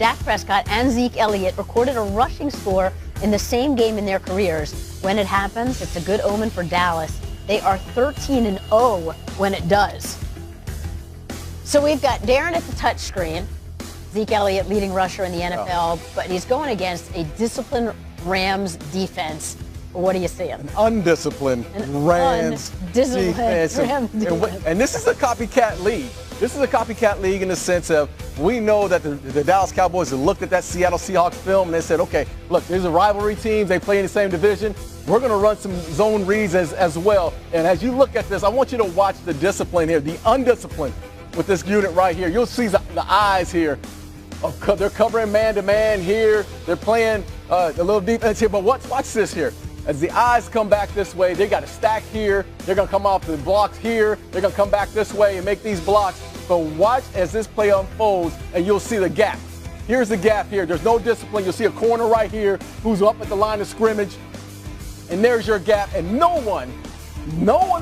Dak Prescott and Zeke Elliott recorded a rushing score in the same game in their careers. When it happens, it's a good omen for Dallas. They are 13-0 when it does. So we've got Darren at the touchscreen, Zeke Elliott, leading rusher in the NFL, but he's going against a disciplined Rams defense. What are you seeing? An undisciplined Rams defense. And this is a copycat league. This is a copycat league in the sense of we know that the Dallas Cowboys have looked at that Seattle Seahawks film and they said, okay, look, these are rivalry teams. They play in the same division. We're going to run some zone reads as well. And as you look at this, I want you to watch the discipline here, the undiscipline with this unit right here. You'll see the eyes here. They're covering man-to-man here. They're playing a little defense here. But watch this here. As the eyes come back this way, they got a stack here. They're going to come off the blocks here. They're going to come back this way and make these blocks. But watch as this play unfolds, and you'll see the gap. Here's the gap here. There's no discipline. You'll see a corner right here who's up at the line of scrimmage. And there's your gap. And no one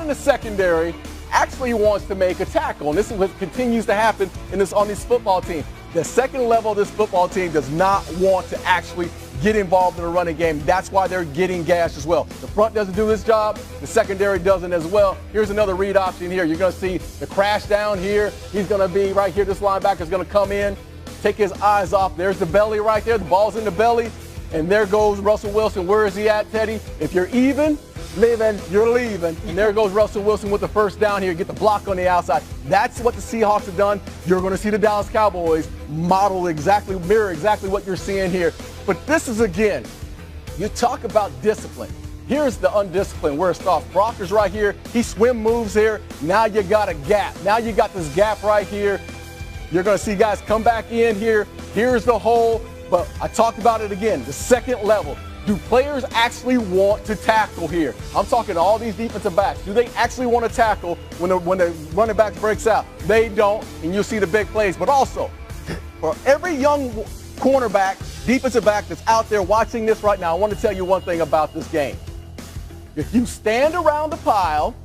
in the secondary actually wants to make a tackle. And this is what continues to happen on this football team. The second level of this football team does not want to actually get involved in the running game. That's why they're getting gashed as well. The front doesn't do this job. The secondary doesn't as well. Here's another read option here. You're going to see the crash down here. He's going to be right here. This linebacker's going to come in, take his eyes off. There's the belly right there. The ball's in the belly. And there goes Russell Wilson. Where is he at, Teddy? If you're even, you're leaving. And there goes Russell Wilson with the first down here. Get the block on the outside. That's what the Seahawks have done. You're going to see the Dallas Cowboys mirror exactly what you're seeing here. But this is, again, you talk about discipline. Here's the undisciplined where it starts. Brock is right here. He swim moves here. Now you got a gap. Now you got this gap right here. You're going to see guys come back in here. Here's the hole. But I talked about it again, the second level. Do players actually want to tackle here? I'm talking to all these defensive backs. Do they actually want to tackle when the running back breaks out? They don't, and you'll see the big plays. But also, for every young cornerback, defensive back that's out there watching this right now, I want to tell you one thing about this game. If you stand around the pile,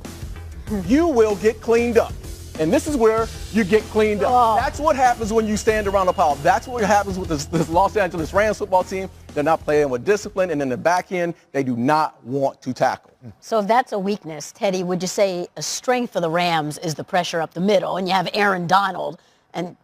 you will get cleaned up. And this is where you get cleaned up. Oh. That's what happens when you stand around the pile. That's what happens with this Los Angeles Rams football team. They're not playing with discipline, and in the back end, they do not want to tackle. So if that's a weakness, Teddy, would you say a strength for the Rams is the pressure up the middle, and you have Aaron Donald, and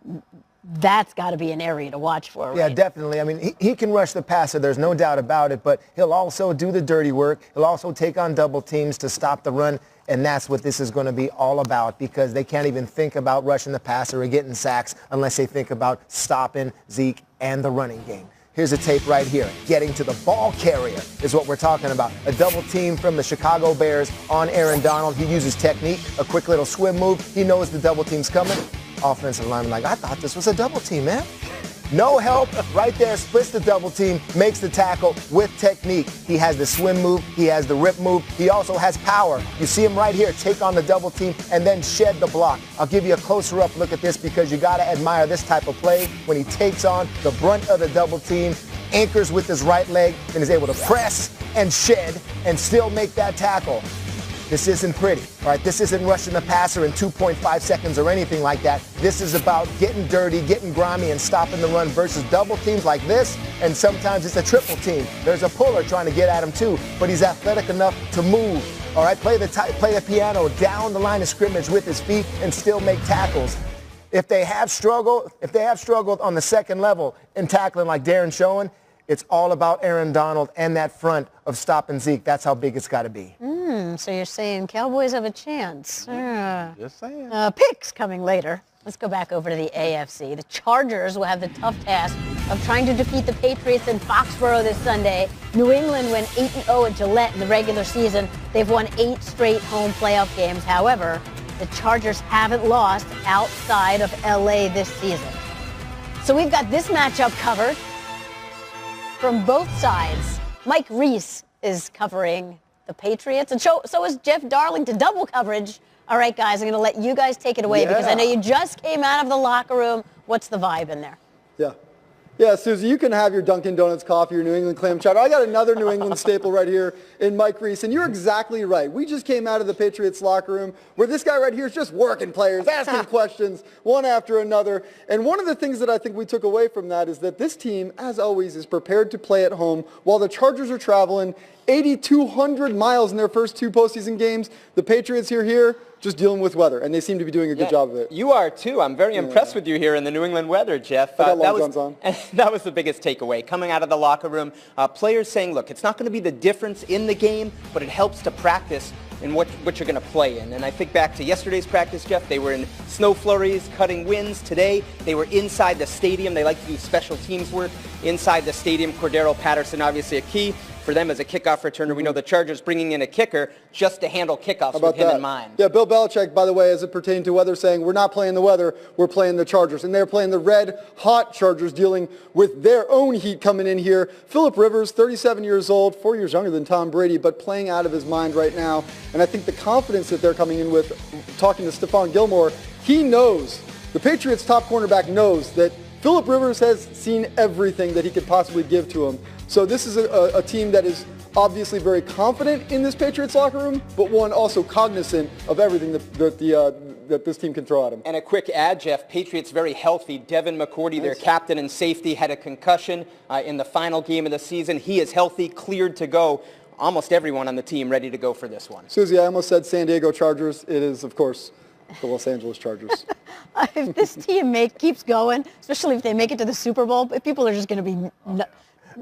that's got to be an area to watch for, right? Yeah, definitely. I mean, he can rush the passer. There's no doubt about it, but he'll also do the dirty work. He'll also take on double teams to stop the run. And that's what this is going to be all about, because they can't even think about rushing the passer or getting sacks unless they think about stopping Zeke and the running game. Here's a tape right here. Getting to the ball carrier is what we're talking about. A double team from the Chicago Bears on Aaron Donald. He uses technique, a quick little swim move. He knows the double team's coming. Offensive lineman like, I thought this was a double team, man. No help right there, splits the double team, makes the tackle with technique. He has the swim move. He has the rip move. He also has power. You see him right here take on the double team and then shed the block. I'll give you a closer up look at this because you got to admire this type of play when he takes on the brunt of the double team, anchors with his right leg, and is able to press and shed and still make that tackle. This isn't pretty, all right? This isn't rushing the passer in 2.5 seconds or anything like that. This is about getting dirty, getting grimy, and stopping the run versus double teams like this, and sometimes it's a triple team. There's a puller trying to get at him too, but he's athletic enough to move, all right? Play the piano down the line of scrimmage with his feet and still make tackles. If they have struggled on the second level in tackling like Darren's showing, it's all about Aaron Donald and that front of stopping Zeke. That's how big it's got to be. So you're saying Cowboys have a chance. Just saying. Picks coming later. Let's go back over to the AFC. The Chargers will have the tough task of trying to defeat the Patriots in Foxborough this Sunday. New England went 8-0 at Gillette in the regular season. They've won 8 straight home playoff games. However, the Chargers haven't lost outside of LA this season. So we've got this matchup covered from both sides. Mike Reese is covering the Patriots, and so is Jeff Darlington, double coverage. All right, guys, I'm going to let you guys take it away because I know you just came out of the locker room. What's the vibe in there? Yeah. Yeah, Susie, you can have your Dunkin' Donuts coffee, your New England clam chowder. I got another New England staple right here in Mike Reese, and you're exactly right. We just came out of the Patriots locker room where this guy right here is just working players, asking questions one after another. And one of the things that I think we took away from that is that this team, as always, is prepared to play at home while the Chargers are traveling 8,200 miles in their first 2 postseason games. The Patriots here, just dealing with weather, and they seem to be doing a good job of it. You are, too. I'm very impressed with you here in the New England weather, Jeff. I got long johns on. That was the biggest takeaway. Coming out of the locker room, players saying, look, it's not going to be the difference in the game, but it helps to practice in what you're going to play in. And I think back to yesterday's practice, Jeff, they were in snow flurries, cutting winds. Today, they were inside the stadium. They like to do special teams work inside the stadium. Cordero Patterson, obviously a key for them as a kickoff returner. We know the Chargers bringing in a kicker just to handle kickoffs with him in mind. Yeah, Bill Belichick, by the way, as it pertained to weather, saying we're not playing the weather, we're playing the Chargers. And they're playing the red-hot Chargers, dealing with their own heat coming in here. Phillip Rivers, 37 years old, 4 years younger than Tom Brady, but playing out of his mind right now. And I think the confidence that they're coming in with, talking to Stephon Gilmore, he knows, the Patriots' top cornerback knows that Phillip Rivers has seen everything that he could possibly give to him. So this is a team that is obviously very confident in this Patriots locker room, but one also cognizant of everything that this team can throw at him. And a quick add, Jeff, Patriots very healthy. Devin McCourty, their captain and safety, had a concussion in the final game of the season. He is healthy, cleared to go. Almost everyone on the team ready to go for this one. Susie, I almost said San Diego Chargers. It is, of course, the Los Angeles Chargers. If this team keeps going, especially if they make it to the Super Bowl, people are just going to be...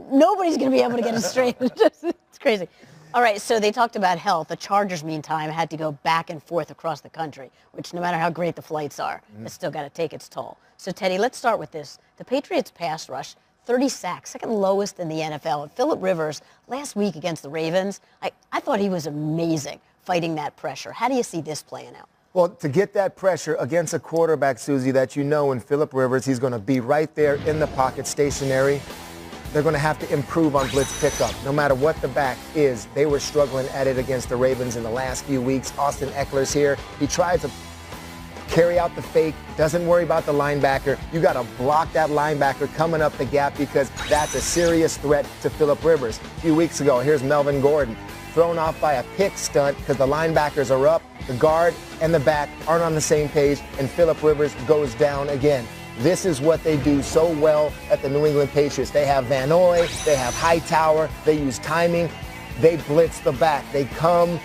Nobody's going to be able to get it straight. It's crazy. All right, so they talked about health. The Chargers, meantime, had to go back and forth across the country, which no matter how great the flights are, it's still got to take its toll. So, Teddy, let's start with this. The Patriots pass rush, 30 sacks, second lowest in the NFL. And Phillip Rivers, last week against the Ravens, I thought he was amazing fighting that pressure. How do you see this playing out? Well, to get that pressure against a quarterback, Susie, that you know in Phillip Rivers, he's going to be right there in the pocket, stationary. They're going to have to improve on blitz pickup. No matter what the back is, they were struggling at it against the Ravens in the last few weeks. Austin Eckler's here. He tries to carry out the fake, doesn't worry about the linebacker. You got to block that linebacker coming up the gap because that's a serious threat to Phillip Rivers. A few weeks ago, here's Melvin Gordon thrown off by a pick stunt because the linebackers are up, the guard and the back aren't on the same page, and Phillip Rivers goes down again. This is what they do so well at the New England Patriots. They have Van Noy, they have Hightower, they use timing, they blitz the back. They come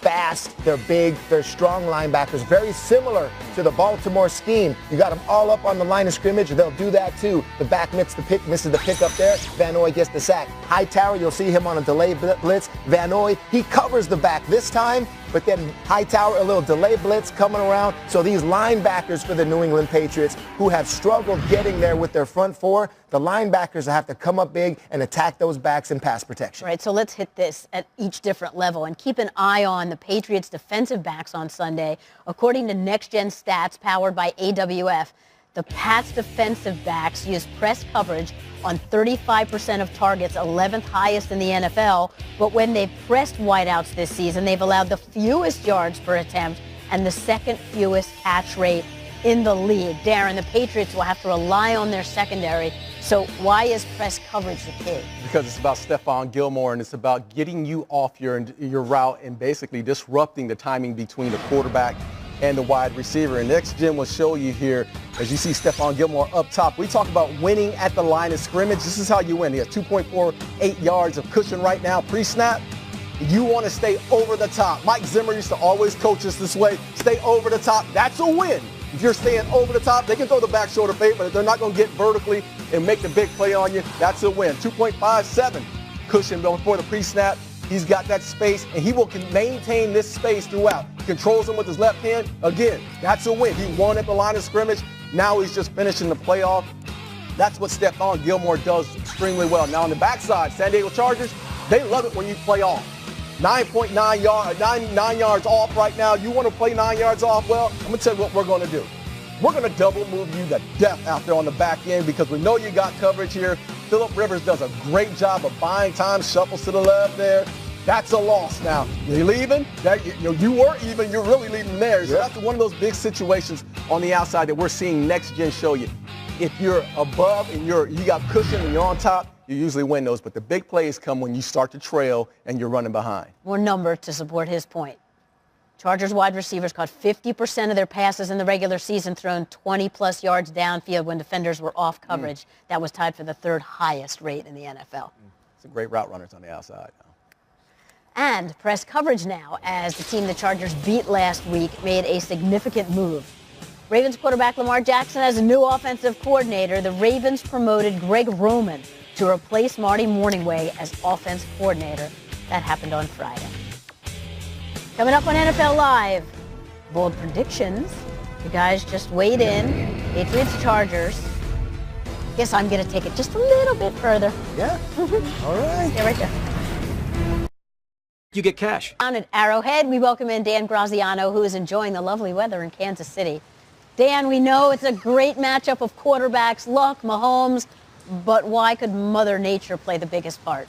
fast, they're big, they're strong linebackers, very similar to the Baltimore scheme. You got them all up on the line of scrimmage, they'll do that too. The back misses the pick up there, Van Noy gets the sack. Hightower, you'll see him on a delay blitz. Van Noy, he covers the back this time, but then Hightower, a little delay blitz coming around. So these linebackers for the New England Patriots who have struggled getting there with their front four, the linebackers have to come up big and attack those backs in pass protection. Right, so let's hit this at each different level and keep an eye on the Patriots defensive backs on Sunday. According to Next Gen Stats powered by AWF, the Pats defensive backs use press coverage on 35% of targets, 11th highest in the NFL. But when they've pressed wideouts this season, they've allowed the fewest yards per attempt and the second fewest catch rate in the league. Darren, the Patriots will have to rely on their secondary. So why is press coverage the key? Because it's about Stephon Gilmore, and it's about getting you off your route and basically disrupting the timing between the quarterback and the wide receiver. And Next Gen will show you here, as you see Stephon Gilmore up top. We talk about winning at the line of scrimmage. This is how you win. He has 2.48 yards of cushion right now, pre-snap. You want to stay over the top. Mike Zimmer used to always coach us this way. Stay over the top. That's a win. If you're staying over the top, they can throw the back shoulder fade, but if they're not going to get vertically and make the big play on you, that's a win. 2.57 cushion before the pre-snap. He's got that space, and he will maintain this space throughout. Controls him with his left hand. Again, that's a win. He won at the line of scrimmage. Now he's just finishing the playoff. That's what Stephon Gilmore does extremely well. Now on the backside, San Diego Chargers, they love it when you play off. 9.9 yards, 9 yards off right now. You want to play 9 yards off? Well, I'm going to tell you what we're going to do. We're going to double move you to death out there on the back end because we know you got coverage here. Phillip Rivers does a great job of buying time, shuffles to the left there. That's a loss now. You're leaving. You were even. You're really leaving there. So that's one of those big situations on the outside that we're seeing Next Gen show you. if you're above and you got cushion and you're on top, you usually win those. But the big plays come when you start to trail and you're running behind. More number to support his point. Chargers wide receivers caught 50% of their passes in the regular season, thrown 20-plus yards downfield when defenders were off coverage. That was tied for the third highest rate in the NFL. It's a great route runners on the outside. And press coverage now, as the team the Chargers beat last week made a significant move. Ravens quarterback Lamar Jackson has a new offensive coordinator. The Ravens promoted Greg Roman to replace Marty Morningway as offense coordinator. That happened on Friday. Coming up on NFL Live, bold predictions. You guys just weighed in. Patriots, Chargers. Guess I'm going to take it just a little bit further. Yeah. All right. Stay right there. You get cash. Down at Arrowhead, we welcome in Dan Graziano, who is enjoying the lovely weather in Kansas City. Dan, we know it's a great matchup of quarterbacks, Luck, Mahomes, but why could Mother Nature play the biggest part?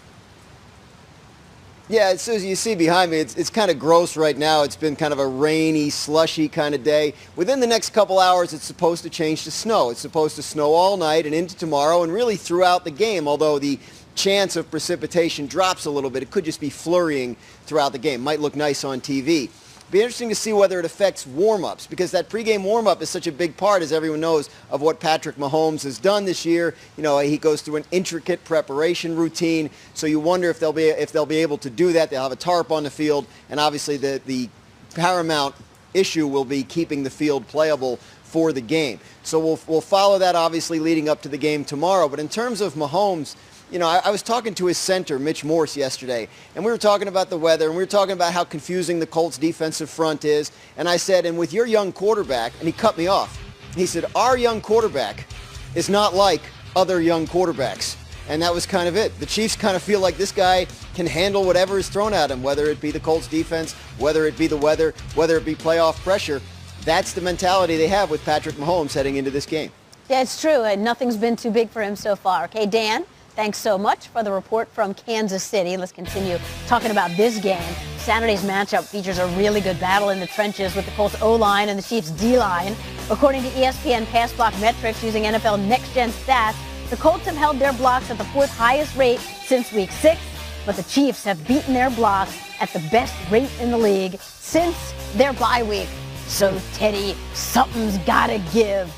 Yeah, so as you see behind me, it's kind of gross right now. It's been kind of a rainy, slushy kind of day. Within the next couple hours, it's supposed to change to snow. It's supposed to snow all night and into tomorrow and really throughout the game, although the chance of precipitation drops a little bit. It could just be flurrying throughout the game. Might look nice on TV. Be interesting to see whether it affects warm-ups, because that pregame warm-up is such a big part, as everyone knows, of what Patrick Mahomes has done this year. You know, he goes through an intricate preparation routine, so you wonder if they'll be able to do that. They'll have a tarp on the field, and obviously the paramount issue will be keeping the field playable for the game. So we'll follow that obviously leading up to the game tomorrow. But in terms of Mahomes, you know, I was talking to his center, Mitch Morse, yesterday, and we were talking about the weather, and we were talking about how confusing the Colts' defensive front is. And I said, and with your young quarterback, and he cut me off. He said, our young quarterback is not like other young quarterbacks. And that was kind of it. The Chiefs kind of feel like this guy can handle whatever is thrown at him, whether it be the Colts' defense, whether it be the weather, whether it be playoff pressure. That's the mentality they have with Patrick Mahomes heading into this game. Yeah, it's true. Nothing's been too big for him so far. Okay, Dan? Thanks so much for the report from Kansas City. Let's continue talking about this game. Saturday's matchup features a really good battle in the trenches with the Colts O-line and the Chiefs D-line. According to ESPN pass block metrics using NFL next-gen stats, the Colts have held their blocks at the fourth highest rate since week 6, but the Chiefs have beaten their blocks at the best rate in the league since their bye week. So, Teddy, something's got to give.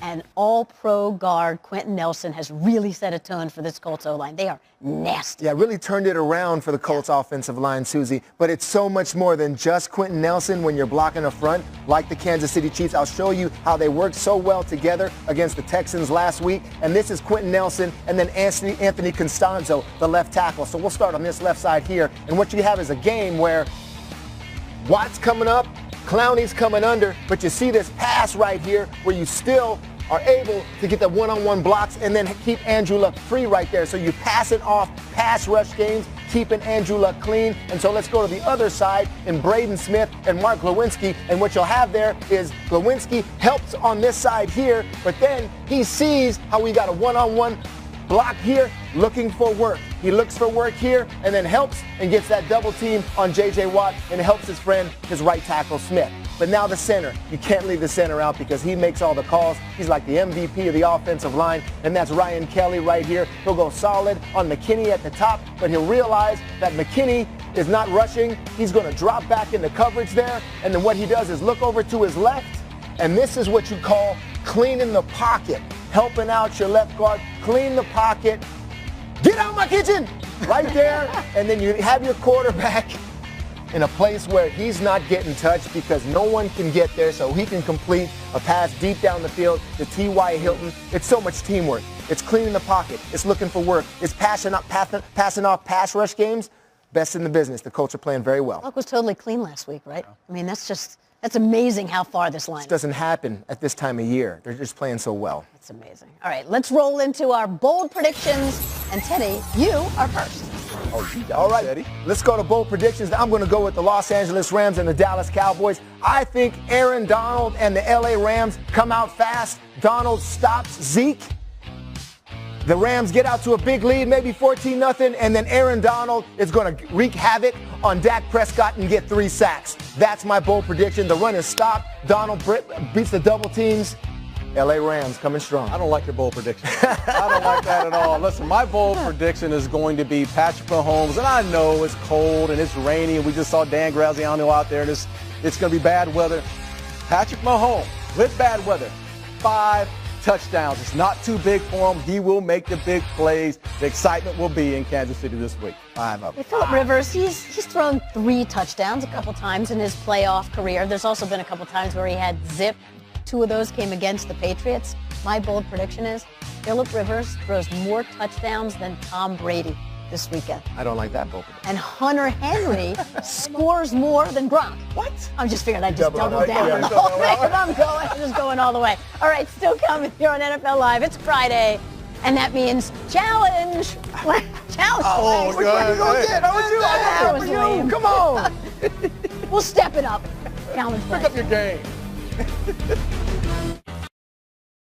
And all-pro guard Quentin Nelson has really set a tone for this Colts O-line. They are nasty. Yeah, really turned it around for the Colts offensive line, Susie. But it's so much more than just Quentin Nelson when you're blocking a front like the Kansas City Chiefs. I'll show you how they worked so well together against the Texans last week. And this is Quentin Nelson and then Anthony Costanzo, the left tackle. So we'll start on this left side here. And what you have is a game where Watt's coming up, Clowney's coming under, but you see this pass right here where you still are able to get the one-on-one blocks and then keep Andrew Luck free right there. So you pass it off pass rush games, keeping Andrew Luck clean. And so let's go to the other side in Braden Smith and Mark Glowinski. And what you'll have there is Glowinski helps on this side here, but then he sees how we got a one-on-one block here, looking for work. He looks for work here and then helps and gets that double team on J.J. Watt and helps his friend, his right tackle, Smith. But now the center, you can't leave the center out because he makes all the calls. He's like the MVP of the offensive line, and that's Ryan Kelly right here. He'll go solid on McKinney at the top, but he'll realize that McKinney is not rushing. He's going to drop back into coverage there, and then what he does is look over to his left, and this is what you call cleaning the pocket, helping out your left guard, clean the pocket, get out of my kitchen, right there, and then you have your quarterback in a place where he's not getting touched because no one can get there, so he can complete a pass deep down the field to T.Y. Hilton. It's so much teamwork. It's cleaning the pocket. It's looking for work. It's passing off pass rush games. Best in the business. The Colts are playing very well. Luck was totally clean last week, right? I mean, that's amazing how far this line is. It doesn't happen at this time of year. They're just playing so well. It's amazing. All right, let's roll into our bold predictions. And Teddy, you are first. All right, Eddie. Let's go to bold predictions. I'm going to go with the Los Angeles Rams and the Dallas Cowboys. I think Aaron Donald and the LA Rams come out fast. Donald stops Zeke. The Rams get out to a big lead, maybe 14-0, and then Aaron Donald is going to wreak havoc on Dak Prescott and get 3 sacks. That's my bold prediction. The run is stopped. Donald beats the double teams, L.A. Rams coming strong. I don't like your bold prediction. I don't like that at all. Listen, my bold prediction is going to be Patrick Mahomes. And I know it's cold and it's rainy, and we just saw Dan Graziano out there. It's going to be bad weather. Patrick Mahomes, with bad weather, 5 touchdowns. It's not too big for him. He will make the big plays. The excitement will be in Kansas City this week. 5 of them. Philip Rivers, he's thrown 3 touchdowns a couple times in his playoff career. There's also been a couple times where he had zip. 2 of those came against the Patriots. My bold prediction is Philip Rivers throws more touchdowns than Tom Brady this weekend. I don't like that bold prediction. And Hunter Henry scores more than Gronk. What? I'm just figuring I'd just double down. I'm just going all the way. All right, still coming here on NFL Live. It's Friday, and that means challenge. Challenge. Oh, Which one you going to get? That was lame. Come on. We'll step it up. Challenge. Pick up your game.